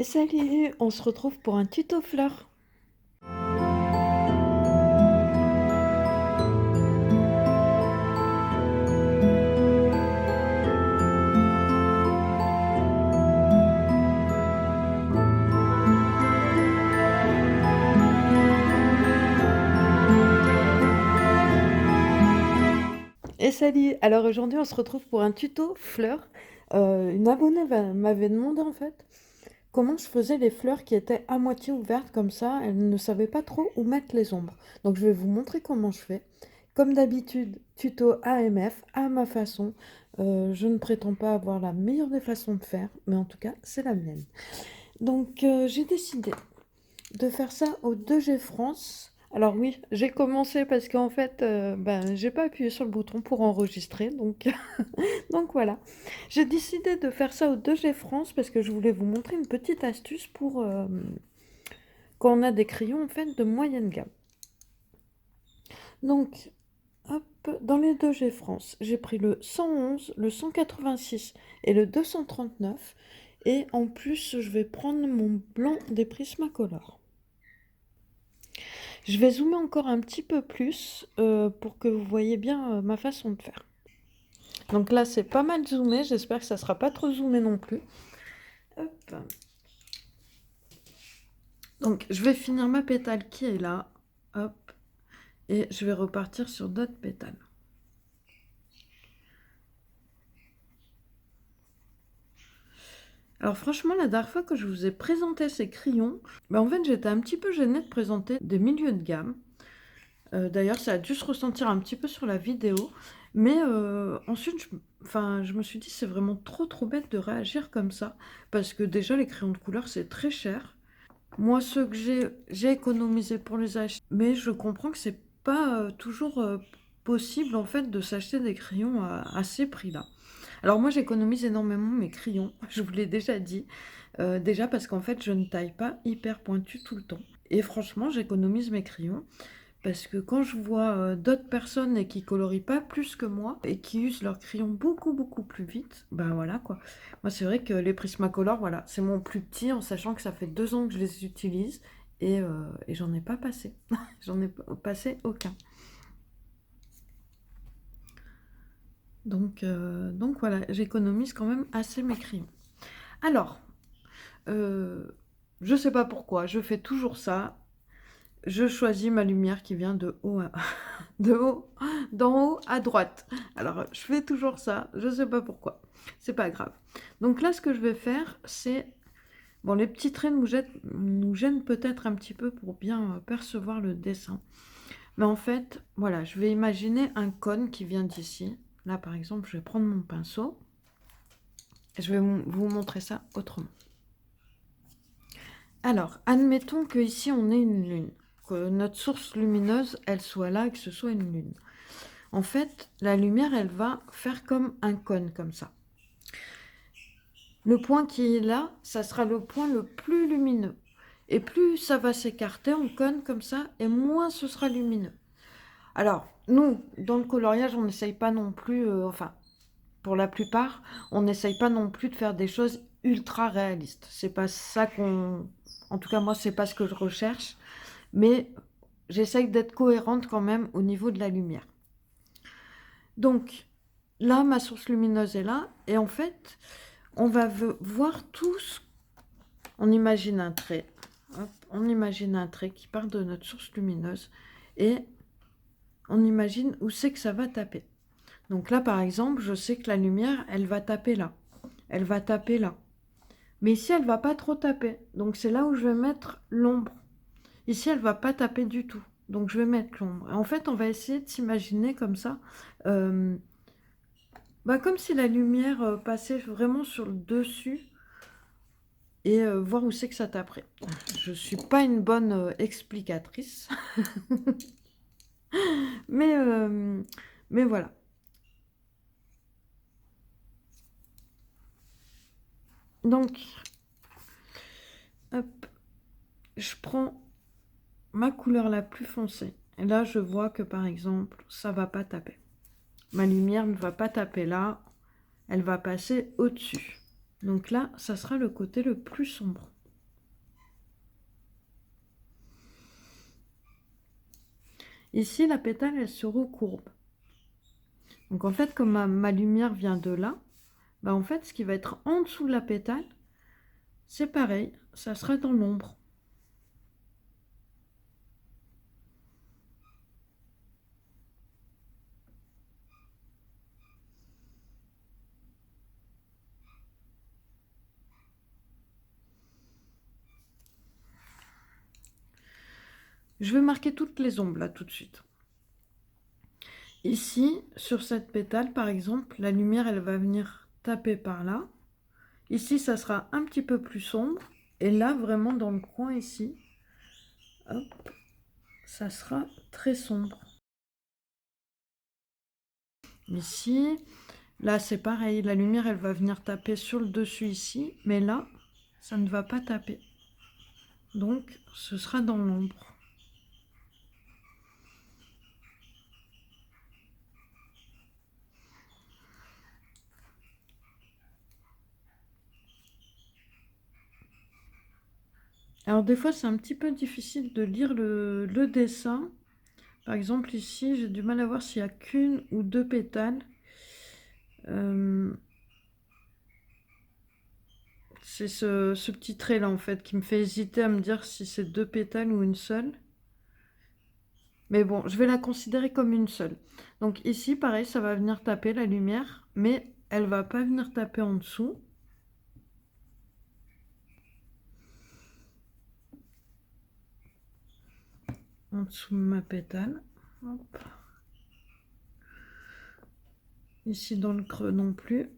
Et salut, on se retrouve pour un tuto fleurs. Et salut, alors aujourd'hui on se retrouve pour un tuto fleurs. Une abonnée m'avait demandé en fait comment je faisais les fleurs qui étaient à moitié ouvertes comme ça. Elle ne savait pas trop où mettre les ombres. Donc je vais vous montrer comment je fais. Comme d'habitude, tuto AMF, à ma façon. Je ne prétends pas avoir la meilleure des façons de faire, mais en tout cas c'est la mienne. Donc j'ai décidé de faire ça au 2G France. Alors oui, j'ai commencé parce qu'en fait, j'ai pas appuyé sur le bouton pour enregistrer, donc, donc voilà. J'ai décidé de faire ça au 2G France parce que je voulais vous montrer une petite astuce pour quand on a des crayons en fait de moyenne gamme. Donc, hop, dans les 2G France, j'ai pris le 111, le 186 et le 239. Et en plus, je vais prendre mon blanc des Prismacolor. Je vais zoomer encore un petit peu plus pour que vous voyez bien ma façon de faire. Donc là, c'est pas mal zoomé. J'espère que ça sera pas trop zoomé non plus. Hop. Donc, je vais finir ma pétale qui est là. Hop. Et je vais repartir sur d'autres pétales. Alors franchement, la dernière fois que je vous ai présenté ces crayons, en fait, j'étais un petit peu gênée de présenter des milieux de gamme. D'ailleurs, ça a dû se ressentir un petit peu sur la vidéo. Mais ensuite, je me suis dit, c'est vraiment trop bête de réagir comme ça. Parce que déjà, les crayons de couleur, c'est très cher. Moi, ceux que j'ai économisé pour les acheter. Mais je comprends que c'est pas toujours possible, en fait, de s'acheter des crayons à ces prix-là. Alors moi, j'économise énormément mes crayons, je vous l'ai déjà dit. Déjà parce qu'en fait, je ne taille pas hyper pointu tout le temps. Et franchement, j'économise mes crayons. Parce que quand je vois d'autres personnes et qui colorient pas plus que moi et qui usent leurs crayons beaucoup plus vite, ben voilà quoi. Moi c'est vrai que les Prismacolor, voilà, c'est mon plus petit en sachant que ça fait 2 ans que je les utilise et j'en ai pas passé. J'en ai passé aucun. Donc voilà, j'économise quand même assez mes crayons. Alors, je sais pas pourquoi, je fais toujours ça. Je choisis ma lumière qui vient de haut de haut, d'en haut à droite. Alors, je fais toujours ça, je sais pas pourquoi. C'est pas grave. Donc là, ce que je vais faire, c'est... Bon, les petits traits nous gênent peut-être un petit peu pour bien percevoir le dessin. Mais en fait, voilà, je vais imaginer un cône qui vient d'ici. Là, par exemple, je vais prendre mon pinceau. Et je vais vous montrer ça autrement. Alors, admettons que ici on ait une lune, que notre source lumineuse, elle soit là et que ce soit une lune. En fait, la lumière, elle va faire comme un cône, comme ça. Le point qui est là, ça sera le point le plus lumineux. Et plus ça va s'écarter en cône comme ça, et moins ce sera lumineux. Alors, nous, dans le coloriage, on n'essaye pas non plus, pour la plupart, on n'essaye pas non plus de faire des choses ultra réalistes. C'est pas ça qu'on... En tout cas, moi, c'est pas ce que je recherche. Mais j'essaye d'être cohérente quand même au niveau de la lumière. Donc, là, ma source lumineuse est là. Et en fait, on va voir tous... On imagine un trait. Hop, on imagine un trait qui part de notre source lumineuse. Et on imagine où c'est que ça va taper. Donc là, par exemple, je sais que la lumière, elle va taper là. Elle va taper là. Mais ici, elle va pas trop taper. Donc c'est là où je vais mettre l'ombre. Ici, elle va pas taper du tout. Donc je vais mettre l'ombre. En fait, on va essayer de s'imaginer comme ça. Comme si la lumière passait vraiment sur le dessus. Et voir où c'est que ça taperait. Je suis pas une bonne explicatrice. mais voilà. Donc, hop, je prends ma couleur la plus foncée. Et là, je vois que par exemple, ça va pas taper. Ma lumière ne va pas taper là, elle va passer au-dessus. Donc là, ça sera le côté le plus sombre. Ici, la pétale, elle se recourbe. Donc en fait, comme ma lumière vient de là, bah en fait, ce qui va être en dessous de la pétale, c'est pareil, ça sera dans l'ombre. Je vais marquer toutes les ombres là tout de suite. Ici, sur cette pétale, par exemple, la lumière, elle va venir taper par là. Ici, ça sera un petit peu plus sombre. Et là, vraiment dans le coin ici, hop, ça sera très sombre. Ici, là, c'est pareil. La lumière, elle va venir taper sur le dessus ici. Mais là, ça ne va pas taper. Donc, ce sera dans l'ombre. Alors, des fois, c'est un petit peu difficile de lire le dessin. Par exemple, ici, j'ai du mal à voir s'il n'y a qu'une ou deux pétales. C'est ce petit trait là en fait qui me fait hésiter à me dire si c'est deux pétales ou une seule. Mais bon, je vais la considérer comme une seule. Donc ici, pareil, ça va venir taper la lumière, mais elle va pas venir taper en dessous. En dessous de ma pétale. Hop. Ici dans le creux non plus.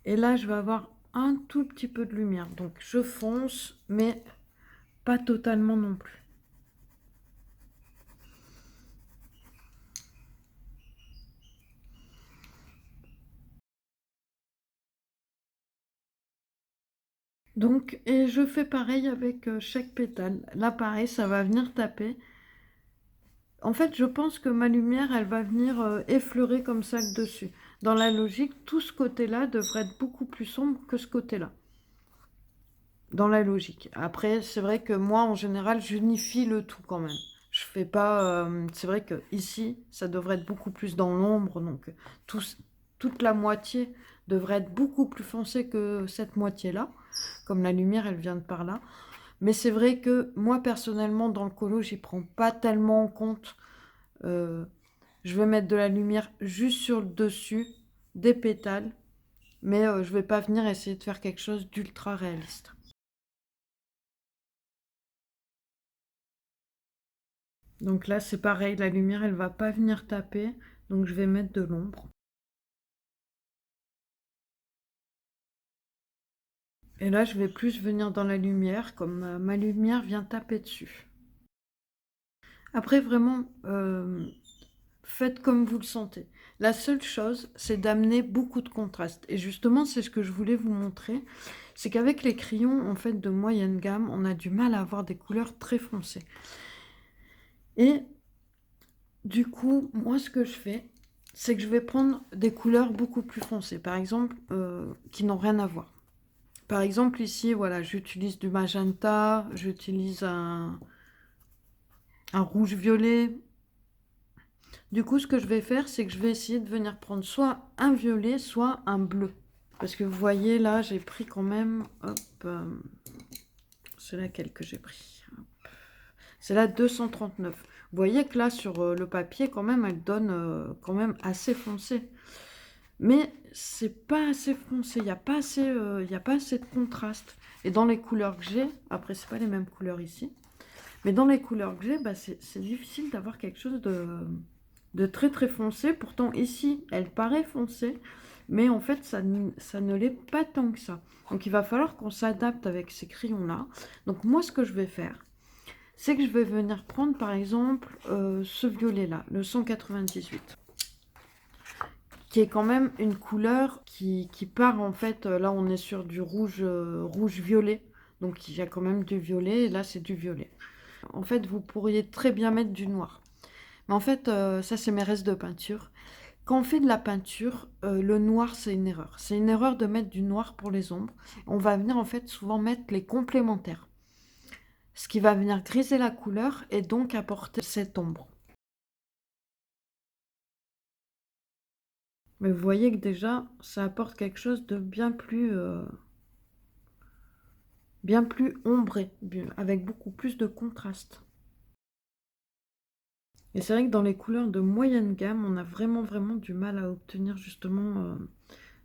Et là, je vais avoir un tout petit peu de lumière. Donc je fonce, mais pas totalement non plus. Donc, et je fais pareil avec chaque pétale. Là, pareil, ça va venir taper. En fait, je pense que ma lumière, elle va venir effleurer comme ça le dessus. Dans la logique, tout ce côté-là devrait être beaucoup plus sombre que ce côté-là. Dans la logique. Après, c'est vrai que moi, en général, j'unifie le tout quand même. Je fais pas... c'est vrai que ici, ça devrait être beaucoup plus dans l'ombre. Donc, toute la moitié devrait être beaucoup plus foncée que cette moitié-là. Comme la lumière, elle vient de par là. Mais c'est vrai que moi, personnellement, dans le colo, j'y prends pas tellement en compte. Je vais mettre de la lumière juste sur le dessus des pétales, mais je vais pas venir essayer de faire quelque chose d'ultra réaliste. Donc là, c'est pareil, la lumière, elle va pas venir taper, donc je vais mettre de l'ombre. Et là, je vais plus venir dans la lumière, comme ma lumière vient taper dessus. Après, vraiment, faites comme vous le sentez. La seule chose, c'est d'amener beaucoup de contraste. Et justement, c'est ce que je voulais vous montrer. C'est qu'avec les crayons, en fait, de moyenne gamme, on a du mal à avoir des couleurs très foncées. Et du coup, moi, ce que je fais, c'est que je vais prendre des couleurs beaucoup plus foncées, par exemple, qui n'ont rien à voir. Par exemple, ici, voilà, j'utilise du magenta, j'utilise un rouge-violet. Du coup, ce que je vais faire, c'est que je vais essayer de venir prendre soit un violet, soit un bleu. Parce que vous voyez, là, j'ai pris quand même... Hop, c'est laquelle que j'ai pris? C'est la 239. Vous voyez que là, sur le papier, quand même, elle donne quand même assez foncé. Mais c'est pas assez foncé, il n'y a pas assez, y a pas assez de contraste. Et dans les couleurs que j'ai, après, c'est pas les mêmes couleurs ici, mais dans les couleurs que j'ai, bah, c'est difficile d'avoir quelque chose de très très foncé. Pourtant, ici, elle paraît foncée, mais en fait, ça ne l'est pas tant que ça. Donc, il va falloir qu'on s'adapte avec ces crayons-là. Donc, moi, ce que je vais faire, c'est que je vais venir prendre, par exemple, ce violet-là, le 198, qui est quand même une couleur qui part, en fait, là, on est sur du rouge-violet. Donc, il y a quand même du violet, et là, c'est du violet. En fait, vous pourriez très bien mettre du noir. Mais en fait, ça, c'est mes restes de peinture. Quand on fait de la peinture, le noir, c'est une erreur. C'est une erreur de mettre du noir pour les ombres. On va venir, en fait, souvent mettre les complémentaires. ce qui va venir griser la couleur et donc apporter cette ombre. Mais vous voyez que déjà, ça apporte quelque chose de bien plus ombré, avec beaucoup plus de contraste. Et c'est vrai que dans les couleurs de moyenne gamme, on a vraiment du mal à obtenir justement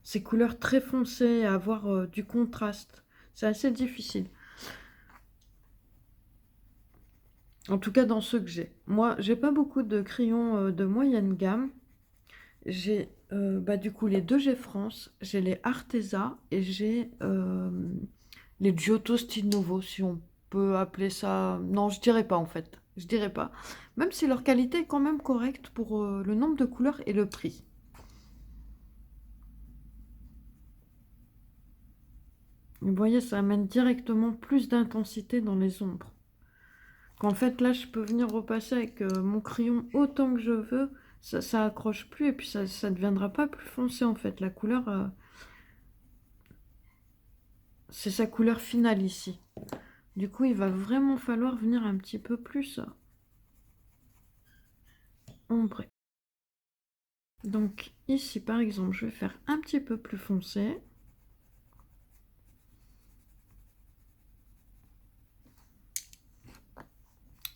ces couleurs très foncées, à avoir du contraste. C'est assez difficile. En tout cas dans ceux que j'ai. Moi, j'ai pas beaucoup de crayons de moyenne gamme. J'ai du coup les deux G France, j'ai les Arteza et j'ai les Giotto Style Nouveau, si on peut appeler ça. Non, je dirais pas en fait. Je dirais pas. Même si leur qualité est quand même correcte pour le nombre de couleurs et le prix. Vous voyez, ça amène directement plus d'intensité dans les ombres. Qu'en fait, là, je peux venir repasser avec mon crayon autant que je veux. Ça accroche plus et puis ça ne deviendra pas plus foncé en fait. La couleur, c'est sa couleur finale ici. Du coup, il va vraiment falloir venir un petit peu plus ombré. Donc ici, par exemple, je vais faire un petit peu plus foncé.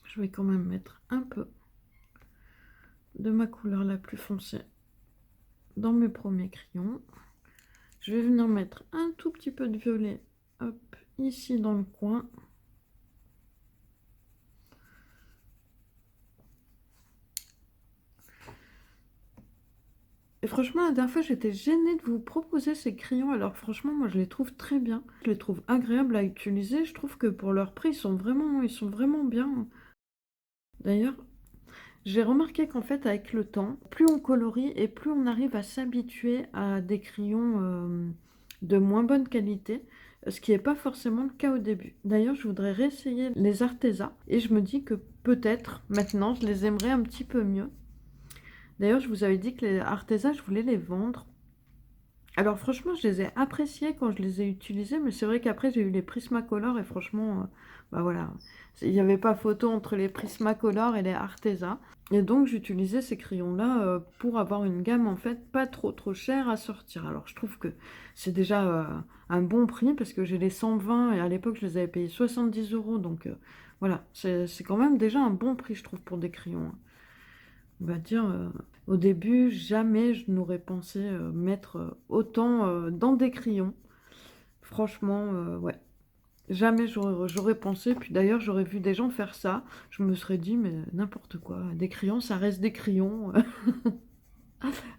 Je vais quand même mettre un peu de ma couleur la plus foncée dans mes premiers crayons. Je vais venir mettre un tout petit peu de violet, hop, ici dans le coin. Et franchement, la dernière fois, j'étais gênée de vous proposer ces crayons. Alors franchement, moi, je les trouve très bien. Je les trouve agréables à utiliser. Je trouve que pour leur prix, ils sont vraiment bien. D'ailleurs, j'ai remarqué qu'en fait, avec le temps, plus on colorie et plus on arrive à s'habituer à des crayons de moins bonne qualité, ce qui n'est pas forcément le cas au début. D'ailleurs, je voudrais réessayer les Arteza et je me dis que peut-être maintenant, je les aimerais un petit peu mieux. D'ailleurs, je vous avais dit que les Arteza, je voulais les vendre. Alors franchement, je les ai appréciés quand je les ai utilisés, mais c'est vrai qu'après, j'ai eu les Prismacolor et franchement, voilà, il n'y avait pas photo entre les Prismacolor et les Arteza. Et donc, j'utilisais ces crayons-là pour avoir une gamme, en fait, pas trop chère à sortir. Alors, je trouve que c'est déjà un bon prix, parce que j'ai les 120, et à l'époque, je les avais payés 70 €, donc voilà, c'est quand même déjà un bon prix, je trouve, pour des crayons, hein. On va dire, au début, jamais je n'aurais pensé mettre autant dans des crayons. Franchement, ouais. Jamais j'aurais pensé. Puis d'ailleurs, j'aurais vu des gens faire ça. Je me serais dit, mais n'importe quoi. Des crayons, ça reste des crayons.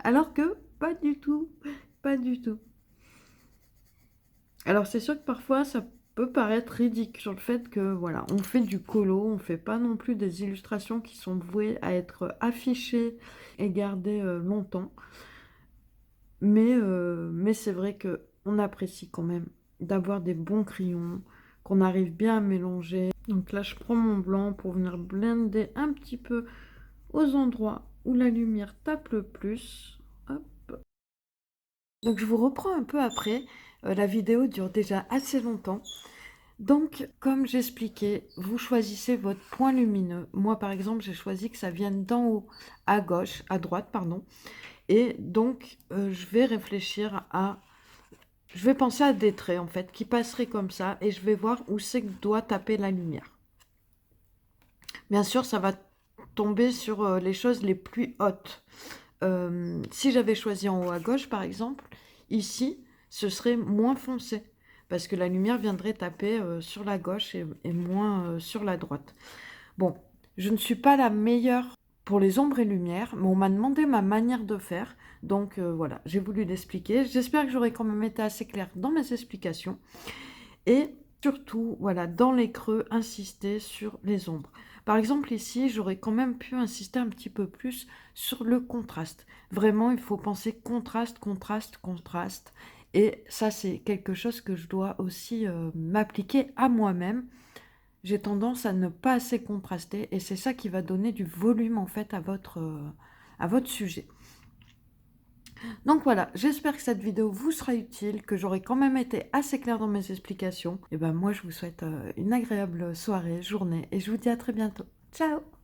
Alors que pas du tout. Pas du tout. Alors c'est sûr que parfois, ça peut paraître ridicule sur le fait que, voilà, on fait du colo. On fait pas non plus des illustrations qui sont vouées à être affichées et gardées longtemps. Mais c'est vrai qu'on apprécie quand même d'avoir des bons crayons, qu'on arrive bien à mélanger. Donc là, je prends mon blanc pour venir blender un petit peu aux endroits où la lumière tape le plus. Hop. Donc je vous reprends un peu après. La vidéo dure déjà assez longtemps. Donc, comme j'expliquais, vous choisissez votre point lumineux. Moi, par exemple, j'ai choisi que ça vienne d'en haut à gauche, à droite, pardon. Et donc, je vais réfléchir à... Je vais penser à des traits, en fait, qui passeraient comme ça. Et je vais voir où c'est que doit taper la lumière. Bien sûr, ça va tomber sur les choses les plus hautes. Si j'avais choisi en haut à gauche, par exemple, ici, ce serait moins foncé. Parce que la lumière viendrait taper sur la gauche et moins sur la droite. Bon, je ne suis pas la meilleure pour les ombres et lumières, mais on m'a demandé ma manière de faire. Donc voilà, j'ai voulu l'expliquer. J'espère que j'aurai quand même été assez claire dans mes explications. Et surtout, voilà, dans les creux, insister sur les ombres. Par exemple, ici, j'aurais quand même pu insister un petit peu plus sur le contraste. Vraiment, il faut penser contraste, contraste, contraste. Et ça, c'est quelque chose que je dois aussi m'appliquer à moi-même. J'ai tendance à ne pas assez contraster et c'est ça qui va donner du volume en fait à votre sujet. Donc voilà, j'espère que cette vidéo vous sera utile, que j'aurai quand même été assez claire dans mes explications. Et ben moi, je vous souhaite une agréable soirée, journée, et je vous dis à très bientôt. Ciao!